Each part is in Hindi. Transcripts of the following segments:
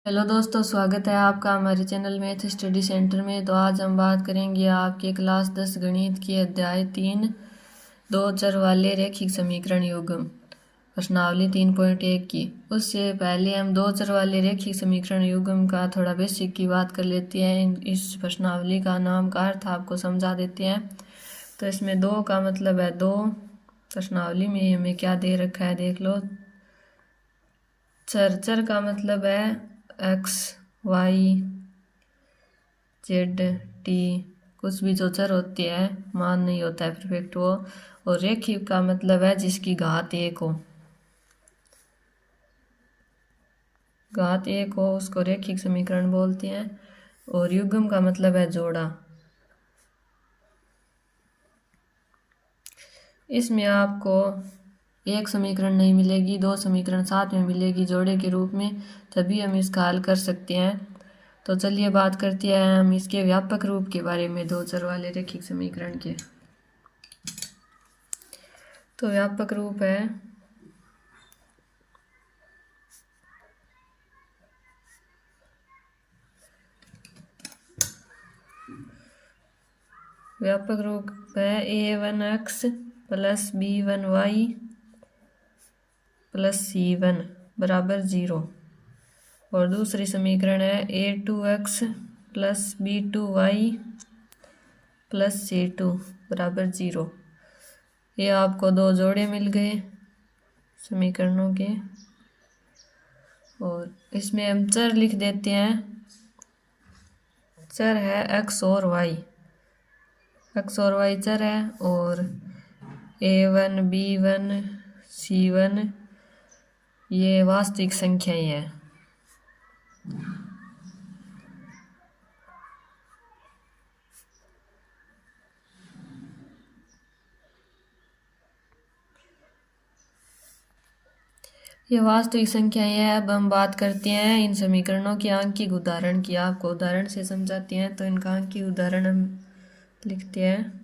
हेलो दोस्तों, स्वागत है आपका हमारे चैनल मैथ स्टडी सेंटर में। तो आज हम बात करेंगे आपके क्लास 10 गणित की अध्याय 3 दो चर वाले रैखिक समीकरण युग्म प्रश्नावली 3.1 की। उससे पहले हम दो चर वाले रैखिक समीकरण युग्म का थोड़ा बेसिक की बात कर लेते हैं। इस प्रश्नावली का नाम का अर्थ आपको समझा देते हैं। तो इसमें दो का मतलब है दो। प्रश्नावली में हमें क्या दे रखा है देख लो। चर का मतलब है एक्स वाई जेड टी, कुछ भी जो चर होती है, मान नहीं होता है परफेक्ट वो। और रेखिक का मतलब है जिसकी घात एक हो, घात एक हो उसको रेखिक समीकरण बोलते हैं। और युग्म का मतलब है जोड़ा। इसमें आपको एक समीकरण नहीं मिलेगी, दो समीकरण साथ में मिलेगी जोड़े के रूप में, तभी हम इसका हल कर सकते हैं। तो चलिए बात करते हैं हम इसके व्यापक रूप के बारे में, दो चर वाले रैखिक समीकरण के। तो व्यापक रूप है a1x plus b1y plus c1 बराबर 0। और दूसरी समीकरण है a2x plus b2y plus c2 बराबर 0। ये आपको दो जोड़े मिल गए समीकरणों के। और इसमें हम चर लिख देते हैं। चर है x और y, x और y चर है। और a1 b1 c1 ये वास्तविक संख्याएं हैं। ये वास्तविक संख्याएं हैं। अब हम बात करते हैं इन समीकरणों के आंकिक उदाहरण की। आपको उदाहरण से समझाते हैं। तो इनका आंकिक उदाहरण हम लिखते हैं।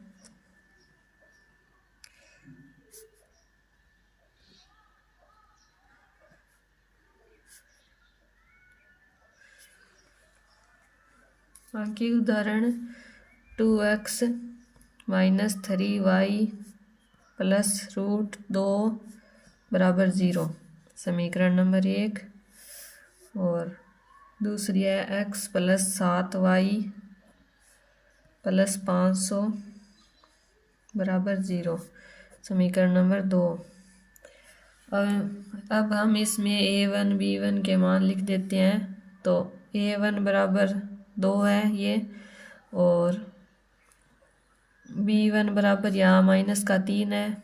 आंकिक उदाहरण 2x माइनस 3y प्लस √2 बराबर 0 समीकरण नंबर 1। और दूसरी है x प्लस 7y प्लस 500 बराबर 0 समीकरण नंबर 2। अब हम इसमें a1 b1 के मान लिख देते हैं। तो a1 बराबर 2 है ये, और b1 बराबर यहाँ -3 है,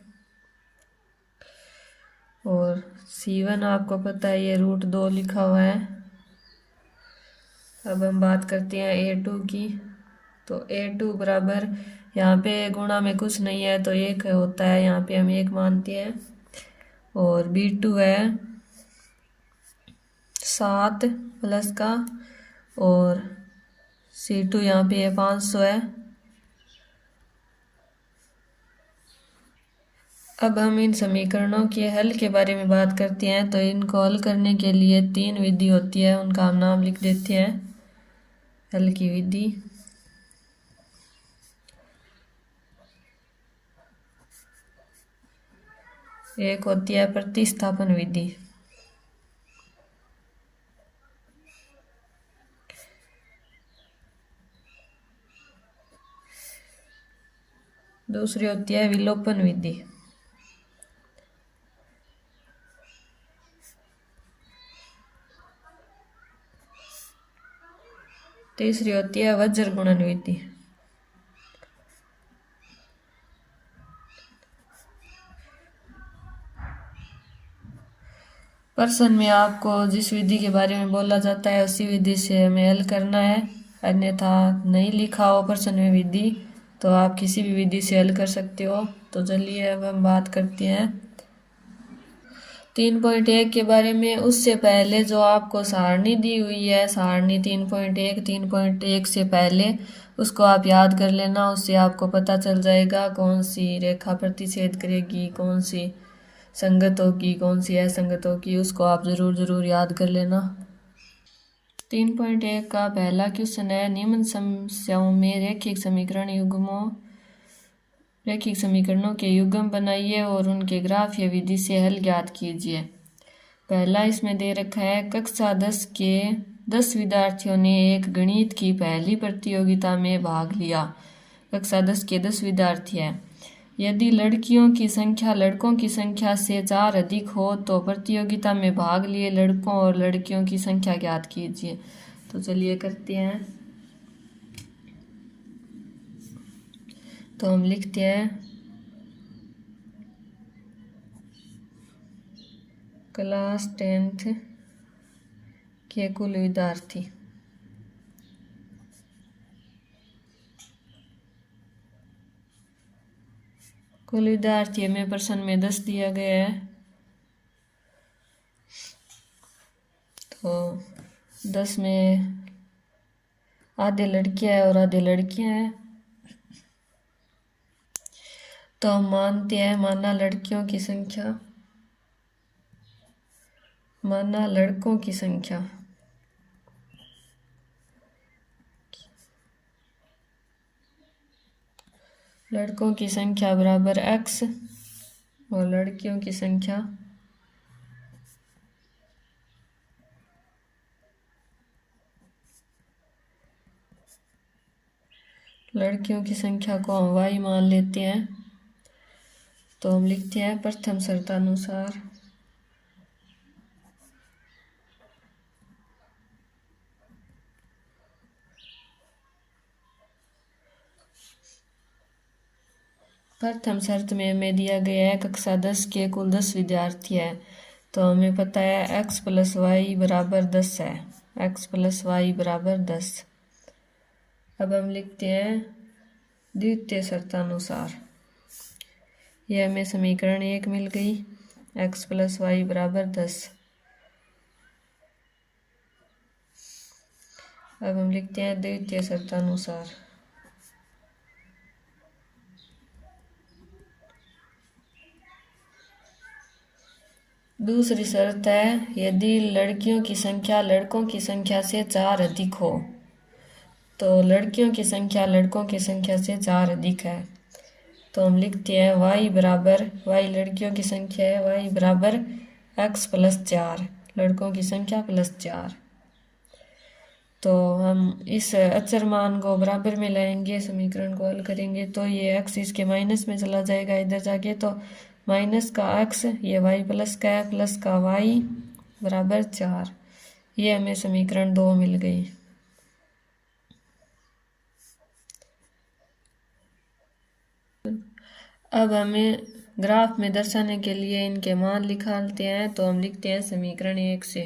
और c1 आपको पता है ये √2 लिखा हुआ है। अब हम बात करते हैं a2 की। तो a2 बराबर यहाँ पे गुणा में कुछ नहीं है तो एक होता है, यहाँ पे हम एक मानते हैं। और b2 है 7 प्लस का, और c2 यहाँ पे 500 है। अब हम इन समीकरणों के हल के बारे में बात करते हैं। तो इनको हल करने के लिए 3 विधि होती है, उनका हम नाम लिख देते हैं। हल की विधि एक होती है प्रतिस्थापन विधि, दूसरी होती है विलोपन विधि, तीसरी होती है वज्र गुणन विधि। प्रश्न में आपको जिस विधि के बारे में बोला जाता है उसी विधि से हमें हल करना है। अन्यथा नहीं लिखा हो प्रश्न में विधि तो आप किसी भी विधि से हल कर सकते हो। तो चलिए अब हम बात करते हैं 3.1 के बारे में। उससे पहले जो आपको सारणी दी हुई है, सारणी 3.1 से पहले उसको आप याद कर लेना। उससे आपको पता चल जाएगा कौन सी रेखा प्रतिच्छेद करेगी, कौन सी संगत होगी, कौन सी असंगत होगी, उसको आप ज़रूर याद कर लेना। 3.1 का पहला क्वेश्चन है, निम्न समस्याओं में रैखिक समीकरणों के युग्म बनाइए और उनके ग्राफ या विधि से हल ज्ञात कीजिए। पहला इसमें दे रखा है, कक्षा 10 के 10 विद्यार्थियों ने एक गणित की पहली प्रतियोगिता में भाग लिया। कक्षा 10 के 10 विद्यार्थी हैं। यदि लड़कियों की संख्या लड़कों की संख्या से 4 अधिक हो तो प्रतियोगिता में भाग लिए लड़कों और लड़कियों की संख्या ज्ञात कीजिए। तो चलिए करते हैं। तो हम लिखते हैं क्लास 10th के कुल विद्यार्थी। कुल विद्यार्थी में प्रश्न में 10 दिया गया है। तो 10 में आधे लड़कियां हैं और आधे लड़कियां हैं। तो हम मानते हैं, माना लड़कों की संख्या बराबर x और लड़कियों की संख्या को हम y मान लेते हैं। तो हम लिखते हैं, प्रथम शर्तानुसार प्रथम शर्त में हमें दिया गया है कक्षा 10 के कुल 10 विद्यार्थी है। तो हमें पता है x + y बराबर 10 है। x + y बराबर 10। अब हम लिखते हैं द्वितीय शर्तानुसार। यह हमें समीकरण 1 मिल गई, x + y बराबर 10। अब हम लिखते हैं द्वितीय शर्तानुसार। दूसरी शर्त है, यदि लड़कियों की संख्या लड़कों की संख्या से 4 अधिक हो। तो लड़कियों की संख्या लड़कों की संख्या से 4 अधिक है। तो हम लिखते हैं y लड़कियों की संख्या है, y बराबर x + 4 लड़कों की संख्या + 4। तो हम इस अचर मान को बराबर में लाएंगे, समीकरण को हल करेंगे तो ये x इसके माइनस में चला जाएगा इधर जाके। तो माइनस का x, ये y प्लस का है, प्लस का y बराबर 4। ये हमें समीकरण 2 मिल गई। अब हमें ग्राफ में दर्शाने के लिए इनके मान निकालते हैं। तो हम लिखते हैं समीकरण 1 से,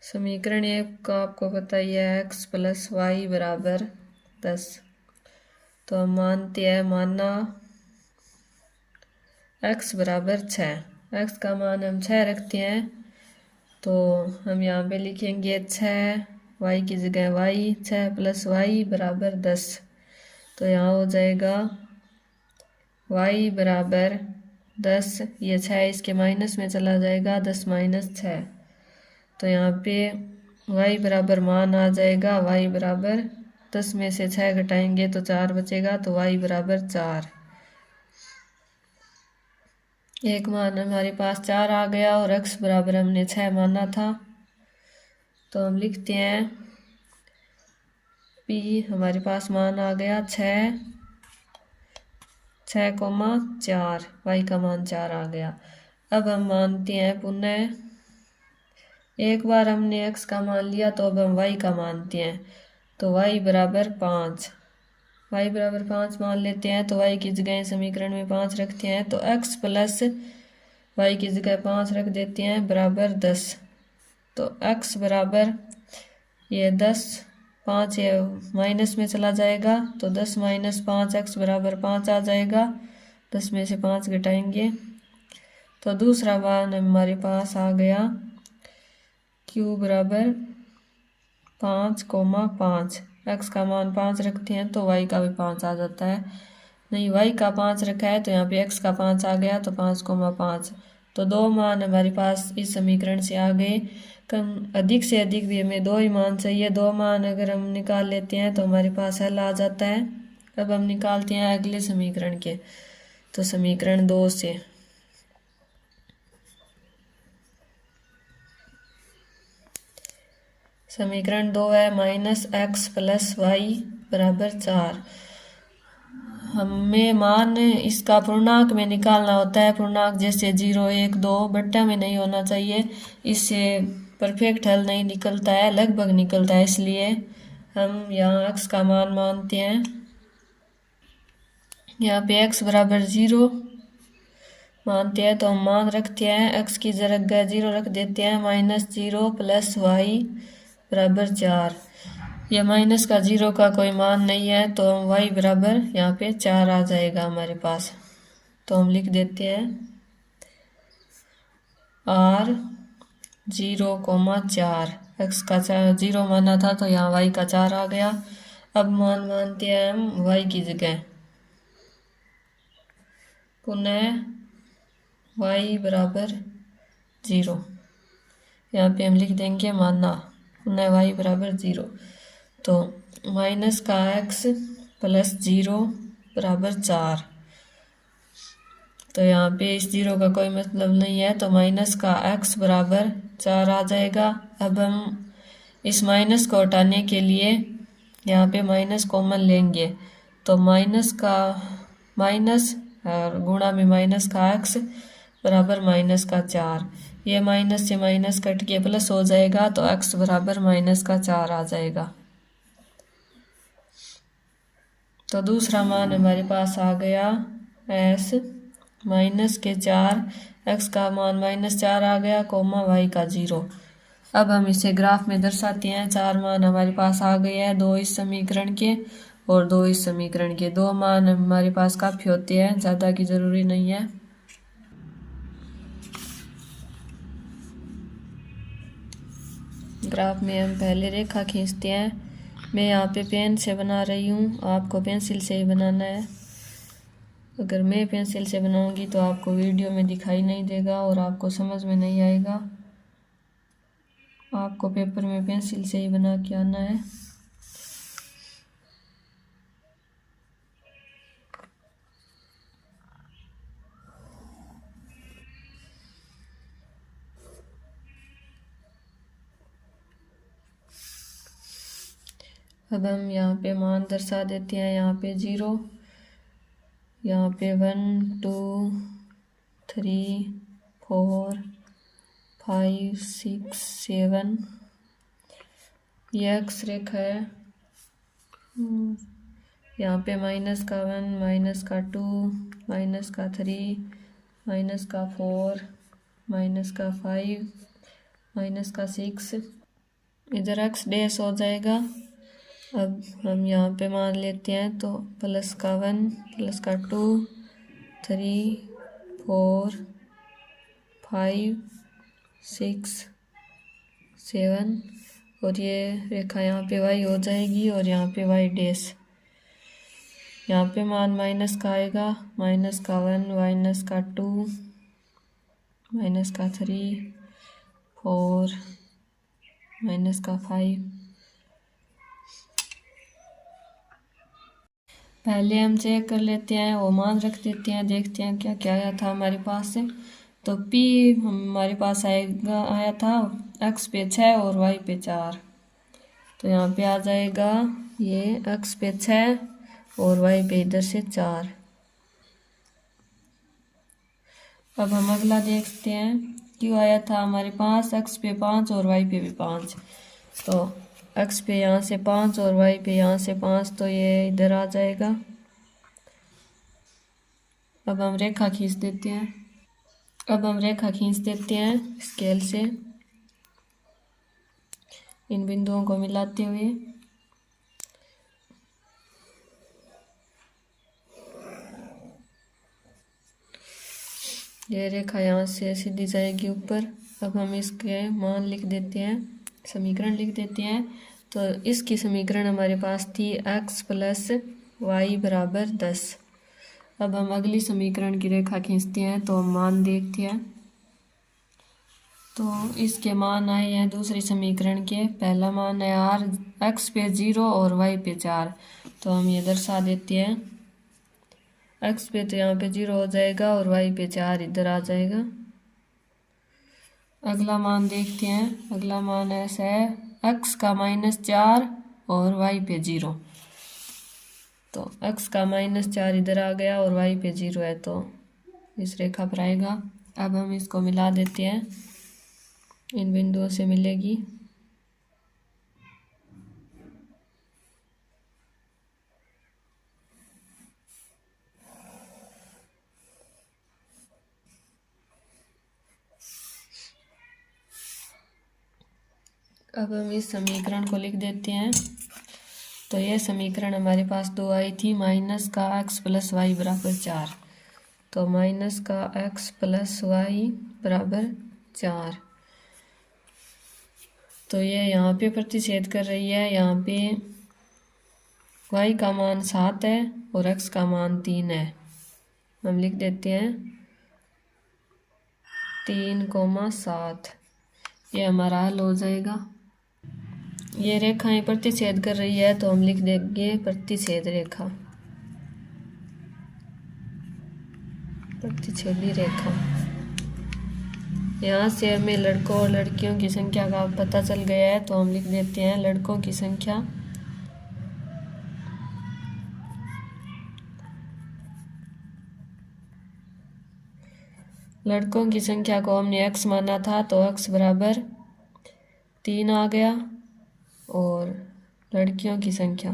समीकरण 1 का आपको पता ही है, x + y बराबर 10। तो हम मानते हैं, माना x बराबर 6, x का मान हम 6 रखते हैं। तो हम यहाँ पे लिखेंगे 6, y की जगह y, 6 + y बराबर 10। तो यहाँ हो जाएगा y बराबर 10, ये 6 इसके माइनस में चला जाएगा, 10 - 6। तो यहाँ पे y बराबर मान आ जाएगा, y बराबर 10 में से 6 घटाएंगे तो 4 बचेगा। तो y बराबर 4। एक मान हमारे पास 4 आ गया और x बराबर हमने 6 माना था। तो हम लिखते हैं p, हमारे पास मान आ गया 6, 6,4, y का मान 4 आ गया। अब हम मानते हैं पुनः, एक बार हमने x का मान लिया तो अब हम y का मानते हैं। तो y बराबर 5, y बराबर 5 मान लेते हैं। तो y की जगह समीकरण में 5 रखते हैं। तो x प्लस y की जगह 5 रख देते हैं बराबर 10। तो x बराबर ये 10, 5 ये माइनस में चला जाएगा। तो 10 - 5, x बराबर 5 आ जाएगा। 10 में से 5 घटाएंगे तो दूसरा मान हमारे पास आ गया q बराबर 5,5। x का मान 5 रखते हैं तो y का भी 5 आ जाता है। नहीं, y का 5 रखा है तो यहाँ पे x का 5 आ गया, तो 5,5। तो दो मान हमारे पास इस समीकरण से आ गए। कम अधिक से अधिक भी हमें दो ही मान चाहिए। दो मान अगर हम निकाल लेते हैं तो हमारे पास हल आ जाता है। अब हम निकालते हैं अगले समीकरण के। तो समीकरण 2 से समीकरण 2 है -x + y = 4। हमें मान इसका पूर्णांक में निकालना होता है। पूर्णांक जैसे 0, 1, 2 बट्टा में नहीं होना चाहिए, इससे परफेक्ट हल नहीं निकलता है, लगभग निकलता है। इसलिए हम यहाँ x का मान मानते हैं। यहाँ पे x = 0 मानते हैं तो हम मान रखते हैं, x की जगह 0 रख देते हैं। -0 + y = 4। यह माइनस का 0 का कोई मान नहीं है, तो हम y बराबर यहाँ पे 4 आ जाएगा हमारे पास। तो हम लिख देते हैं r 0,4। x का 0 माना था तो यहाँ y का 4 आ गया। अब मान मानते हैं हम y की जगह। पुनः y = 0, यहाँ पे हम लिख देंगे माना। पुनः y = 0, तो माइनस का x + 0 = 4। तो यहाँ पे इस 0 का कोई मतलब नहीं है, तो माइनस का x = 4 आ जाएगा। अब हम इस माइनस को हटाने के लिए यहाँ पे माइनस कॉमन लेंगे, तो माइनस का माइनस और गुणा में माइनस का x बराबर माइनस का 4। ये माइनस से माइनस कट के प्लस हो जाएगा, तो x बराबर माइनस का 4 आ जाएगा। तो दूसरा मान हमारे पास आ गया s -4। x का मान -4 आ गया, कोमा y का 0। अब हम इसे ग्राफ में दर्शाते हैं। 4 मान हमारे पास आ गए हैं, 2 इस समीकरण के और 2 इस समीकरण के। 2 मान हमारे पास काफ़ी होते हैं, ज़्यादा की ज़रूरी नहीं है। ग्राफ में हम पहले रेखा खींचते हैं। मैं यहाँ पे पेन से बना रही हूँ, आपको पेंसिल से ही बनाना है। अगर मैं पेंसिल से बनाऊंगी तो आपको वीडियो में दिखाई नहीं देगा और आपको समझ में नहीं आएगा। आपको पेपर में पेंसिल से ही बना के आना है। अब हम यहाँ पे मान दर्शा देते हैं। यहाँ पे 0, यहाँ पे 1, 2, 3, 4, 5, 6, 7। ये x रेखा है। यहाँ पे -1, -2, -3, -4, -5, -6। इधर x डैश हो जाएगा। अब हम यहाँ पे मान लेते हैं, तो +1, +2, 3, 4, 5, 6, 7 और ये रेखा यहाँ पे y हो जाएगी और यहाँ पे y डैश। यहाँ पे मान माइनस का आएगा, -1, -2, -3, 4, -5। पहले हम चेक कर लेते हैं, वो मान रख देते हैं, देखते हैं क्या क्या आया था हमारे पास से। तो p हमारे पास आया था x पे 6 और y पे 4। तो यहाँ पे आ जाएगा ये x पे 6 और y पे इधर से 4। अब हम अगला देखते हैं, क्यों आया था हमारे पास x पे 5 और y पे भी 5। तो x पे यहाँ से 5 और y पे यहाँ से 5, तो ये इधर आ जाएगा। अब हम रेखा खींच देते हैं स्केल से, इन बिंदुओं को मिलाते हुए। ये रेखा यहाँ से सीधी जाएगी ऊपर। अब हम इसके मान लिख देते हैं, समीकरण लिख देते हैं। तो इसकी समीकरण हमारे पास थी x + y = 10। अब हम अगली समीकरण की रेखा खींचते हैं तो हम मान देखते हैं। तो इसके मान आए हैं दूसरी समीकरण के। पहला मान है आर एक्स पे 0 और वाई पे 4। तो हम ये दर्शा देते हैं। एक्स पे तो यहाँ पे 0 हो जाएगा और वाई पे 4 इधर आ जाएगा। अगला मान देखते हैं। अगला मान ऐसा है एक्स का -4 और वाई पे 0। तो एक्स का -4 इधर आ गया और वाई पे 0 है तो इस रेखा पर आएगा। अब हम इसको मिला देते हैं, इन बिंदुओं से मिलेगी। अब हम इस समीकरण को लिख देते हैं। तो यह समीकरण हमारे पास 2 आई थी, माइनस का x प्लस वाई बराबर 4। तो माइनस का x प्लस वाई बराबर 4। तो ये यहाँ पे प्रतिच्छेद कर रही है। यहाँ पे y का मान 7 है और x का मान 3 है। हम लिख देते हैं 3,7। ये हमारा हल हो जाएगा। ये रेखाएं प्रतिच्छेद कर रही है तो हम लिख देंगे प्रतिच्छेद रेखा, प्रतिच्छेदी रेखा। यहाँ से हमें लड़कों और लड़कियों की संख्या का पता चल गया है तो हम लिख देते हैं लड़कों की संख्या को हमने x माना था तो x बराबर 3 आ गया। और लड़कियों की संख्या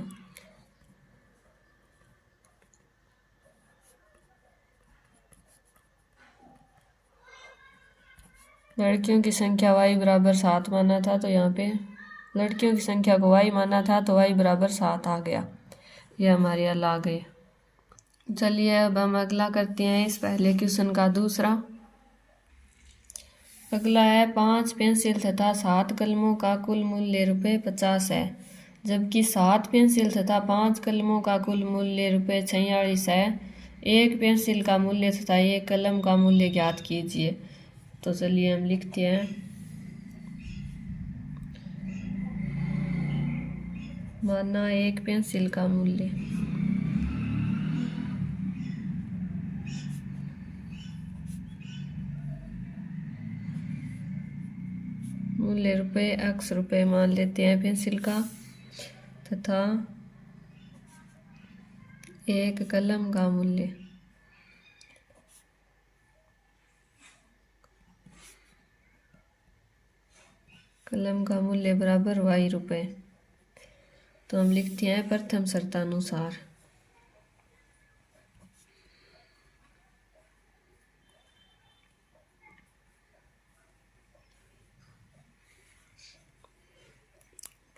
y बराबर 7 माना था तो यहाँ पे लड़कियों की संख्या को y माना था तो y बराबर 7 आ गया। ये हमारे हल आ गए। चलिए अब हम अगला करते हैं इस पहले क्वेश्चन का दूसरा। अगला है 5 पेंसिल तथा 7 कलमों का कुल मूल्य ₹50 है, जबकि 7 पेंसिल तथा 5 कलमों का कुल मूल्य ₹46 है। एक पेंसिल का मूल्य तथा एक कलम का मूल्य ज्ञात कीजिए। तो चलिए हम लिखते हैं। माना एक पेंसिल का मूल्य x रुपये मान लेते हैं पेंसिल का, तथा एक कलम का मूल्य बराबर y रुपये। तो हम लिखते हैं प्रथम शर्तानुसार।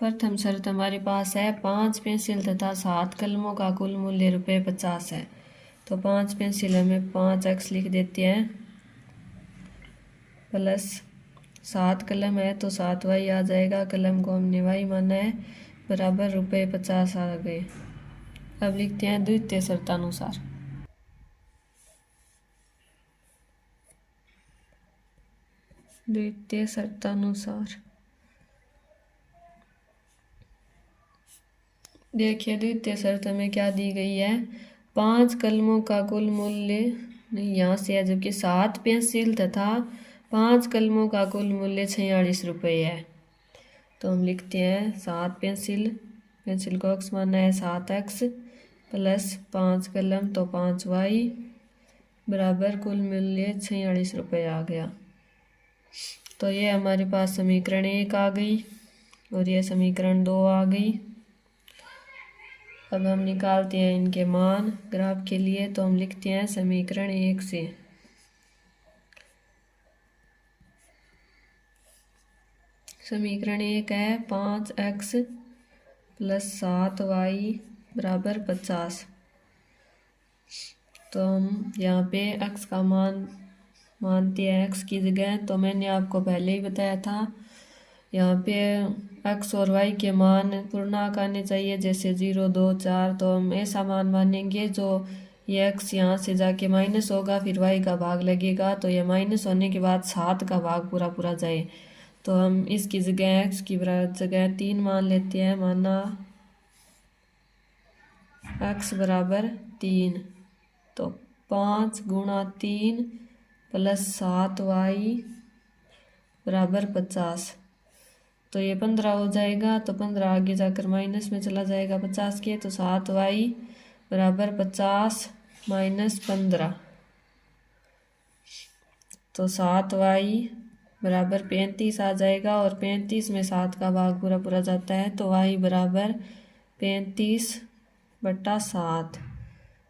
प्रथम शर्त हमारे पास है 5 पेंसिल तथा 7 कलमों का कुल मूल्य ₹50 है। तो 5 पेंसिल में 5x लिख देते हैं, प्लस 7 कलम है तो 7y आ जाएगा। कलम को हमने y माना है, बराबर ₹50 आ गए। अब लिखते हैं द्वितीय शर्तानुसार। द्वितीय शर्तानुसार देखिए द्वितीय शर्त में क्या दी गई है। 5 कलमों का कुल मूल्य नहीं यहाँ से है, जबकि 7 पेंसिल तथा 5 कलमों का कुल मूल्य ₹46 है। तो हम लिखते हैं 7 पेंसिल को x माना है 7x प्लस 5 कलम तो 5y बराबर कुल मूल्य ₹46 आ गया। तो ये हमारे पास समीकरण 1 आ गई और ये समीकरण 2 आ गई। अब हम निकालते हैं इनके मान ग्राफ के लिए। तो हम लिखते हैं समीकरण 1 से समीकरण 1 है 5x प्लस 7y बराबर 50। तो हम यहाँ पे x का मान मानते हैं x की जगह। तो मैंने आपको पहले ही बताया था यहाँ पे x और y के मान पूर्णांक आने चाहिए, जैसे 0, 2, 4। तो हम ऐसा मान मानेंगे जो ये x यहाँ से जाके माइनस होगा, फिर y का भाग लगेगा, तो ये माइनस होने के बाद 7 का भाग पूरा पूरा जाए। तो हम इसकी जगह x की जगह 3 मान लेते हैं। माना x बराबर 3, तो 5 गुणा 3 प्लस 7y बराबर 50। तो ये 15 हो जाएगा, तो 15 आगे जाकर माइनस में चला जाएगा 50 के, तो 7y बराबर 50 माइनस 15, तो 7y बराबर 35 आ जाएगा। और 35 में 7 का भाग पूरा पूरा जाता है, तो y बराबर 35/7।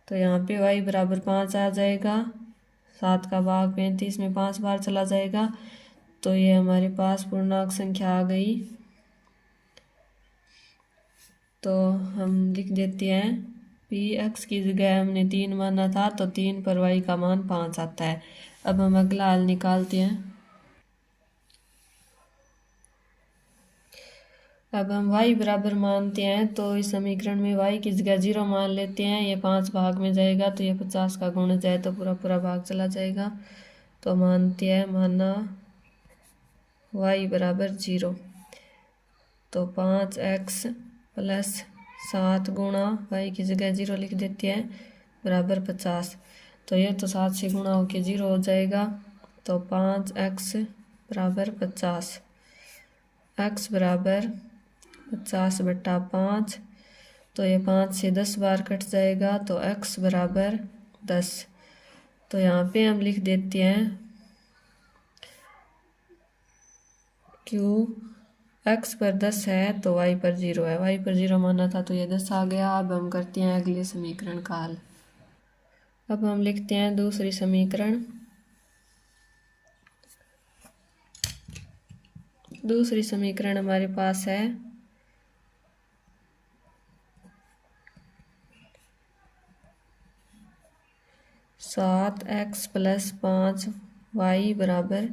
तो यहाँ पे y बराबर 5 आ जाएगा। 7 का भाग 35 में 5 बार चला जाएगा, तो ये हमारे पास पूर्णांक संख्या आ गई। तो हम लिख देते हैं पी एक्स की जगह हमने 3 माना था, तो 3 पर y का मान 5 आता है। अब हम अगला हल निकालते हैं। अब हम y बराबर मानते हैं, तो इस समीकरण में y की जगह 0 मान लेते हैं। ये 5 भाग में जाएगा, तो ये 50 का गुण जाए तो पूरा पूरा भाग चला जाएगा। तो मानते हैं, माना y बराबर 0, तो 5x प्लस 7 गुणा y की जगह 0 लिख देते हैं बराबर 50। तो ये तो 7 से गुणा होके 0 हो जाएगा, तो 5x बराबर 50, x बराबर 50/5। तो ये 5 से 10 बार कट जाएगा, तो x बराबर 10। तो यहाँ पे हम लिख देते हैं q x पर 10 है, तो y पर 0 है। y पर 0 माना था, तो ये 10 आ गया। अब हम करते हैं अगले समीकरण का हल। अब हम लिखते हैं दूसरी समीकरण। दूसरी समीकरण हमारे पास है 7x प्लस 5y बराबर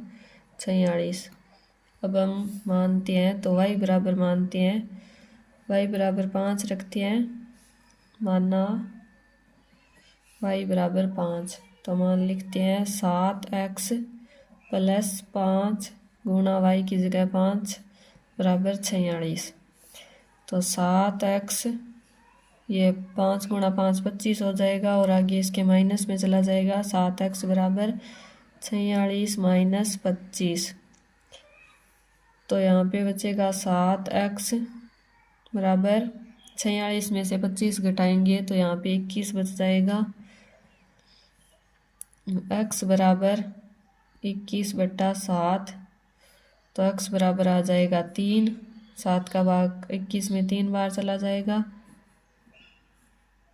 46। अब हम मानते हैं, तो y बराबर मानते हैं, y बराबर 5 रखते हैं। माना y बराबर 5, तो मान लिखते हैं 7x प्लस 5 गुणा y की जगह 5 बराबर 46। तो 7x, ये 5 गुणा 5 25 हो जाएगा, और आगे इसके माइनस में चला जाएगा। 7x बराबर 46 माइनस 25, तो यहाँ पे बचेगा 7x बराबर 46 में से 25 घटाएंगे, तो यहाँ पे 21 बच जाएगा। x बराबर 21/7, तो x बराबर आ जाएगा 3। 7 का भाग 21 में 3 बार चला जाएगा,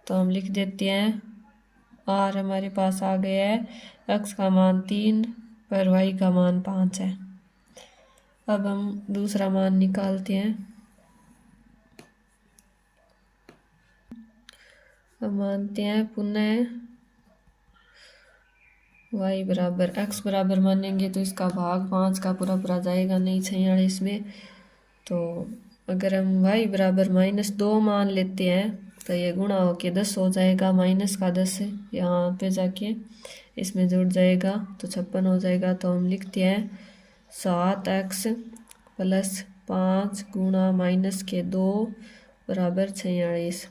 तो हम लिख देते हैं r हमारे पास आ गया है। x का मान 3 पर y का मान 5 है। अब हम दूसरा मान निकालते हैं। अब मानते हैं पुनः y बराबर, x बराबर मानेंगे तो इसका भाग 5 का पूरा पूरा जाएगा नहीं 46 में। तो अगर हम y बराबर -2 मान लेते हैं, तो ये गुणा होके 10 हो जाएगा। माइनस का 10 यहाँ पे जाके इसमें जुड़ जाएगा, तो 56 हो जाएगा। तो हम लिखते हैं 7x प्लस 5 गुणा -2 बराबर 46।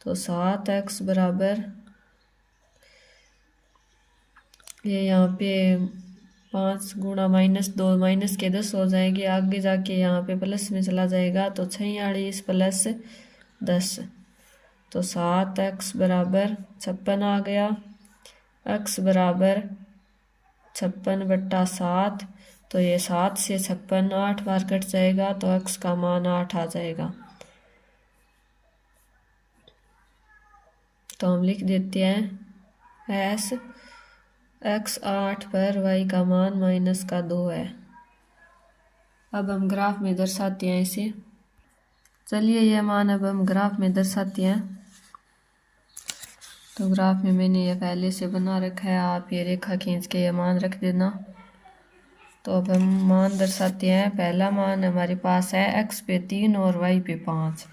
तो 7x बराबर, ये यहाँ पे 5 गुणा -2 माइनस के 10 हो जाएंगे, आगे जाके यहाँ पे प्लस में चला जाएगा, तो 46 प्लस 10, तो 7x बराबर 56 आ गया। x बराबर 56/7, तो ये 7 से 56 8 बार कट जाएगा, तो x का मान 8 आ जाएगा। तो हम लिख देते हैं s x 8 पर y का मान -2 है। अब हम ग्राफ में दर्शाते हैं इसे। चलिए यह मान अब हम ग्राफ में दर्शाते हैं। तो ग्राफ में मैंने ये पहले से बना रखा है, आप ये रेखा खींच के ये मान रख देना। तो अब हम मान दर्शाते हैं। पहला मान हमारे पास है x पे 3 और y पे 5।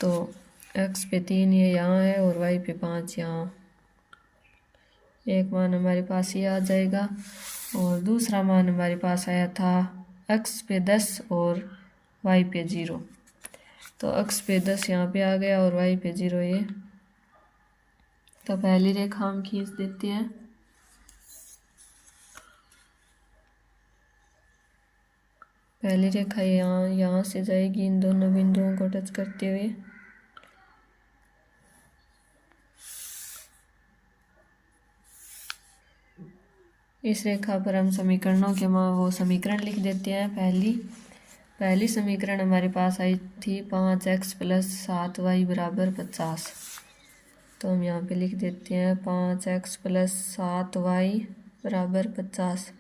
तो x पे 3 ये यहाँ है और y पे 5 यहाँ। एक मान हमारे पास ये आ जाएगा। और दूसरा मान हमारे पास आया था x पे 10 और y पे 0। तो x पे 10 यहाँ पे आ गया और y पे 0 ये। तो पहली रेखा हम खींच देते हैं। पहली रेखा यहाँ से जाएगी इन दोनों बिंदुओं को टच करते हुए। इस रेखा पर हम समीकरणों के वो समीकरण लिख देते हैं। पहली समीकरण हमारे पास आई थी 5x + 7y = 50। तो हम यहाँ पे लिख देते हैं 5x + 7y = 50।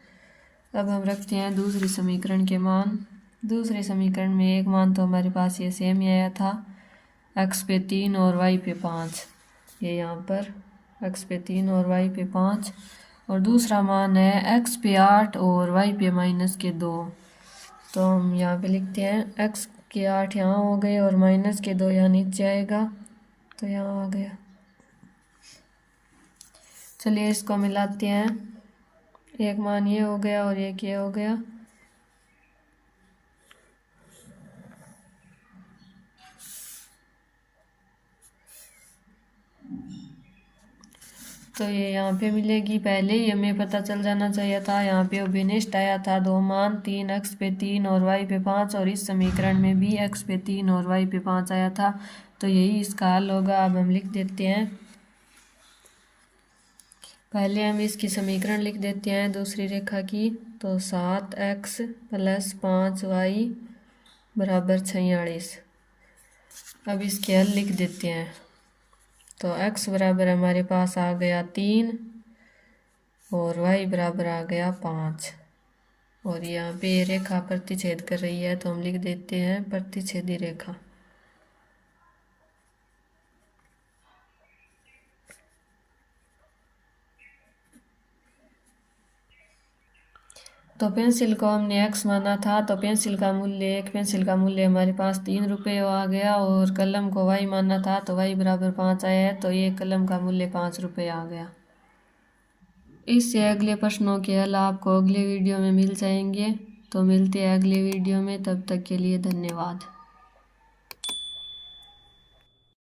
अब हम रखते हैं दूसरी समीकरण के मान। दूसरे समीकरण में एक मान तो हमारे पास ये सेम ही आया था, x पे 3 और y पे 5। ये यहाँ पर x पे 3 और y पे 5। और दूसरा मान है x पे 8 और y पे -2। तो हम यहाँ पे लिखते हैं x के 8 यहाँ हो गए और -2 यहाँ नीचे आएगा। तो यहाँ आ गया। चलिए इसको मिलाते हैं। एक मान ये हो गया और एक ये हो गया। तो ये यहाँ पे मिलेगी। पहले ही हमें पता चल जाना चाहिए था। यहाँ पे अभिनिष्ट आया था 2 मान, 3x पे 3 और y पे 5। और इस समीकरण में भी x पे 3 और y पे 5 आया था। तो यही इसका हल होगा। अब हम लिख देते हैं। पहले हम इसकी समीकरण लिख देते हैं दूसरी रेखा की। तो 7x + 5y = 46। अब इसके हल लिख देते हैं। तो x बराबर हमारे पास आ गया 3 और y बराबर आ गया 5। और यहाँ पे ये रेखा प्रतिच्छेद कर रही है तो हम लिख देते हैं प्रतिच्छेदी रेखा। तो पेंसिल को हमने x माना था, तो पेंसिल का मूल्य एक पेंसिल का मूल्य हमारे पास 3 रुपये आ गया। और कलम को y माना था तो y बराबर 5 आया है। तो ये कलम का मूल्य 5 रुपये आ गया। इससे अगले प्रश्नों के हल आपको अगले वीडियो में मिल जाएंगे। तो मिलते हैं अगले वीडियो में, तब तक के लिए धन्यवाद।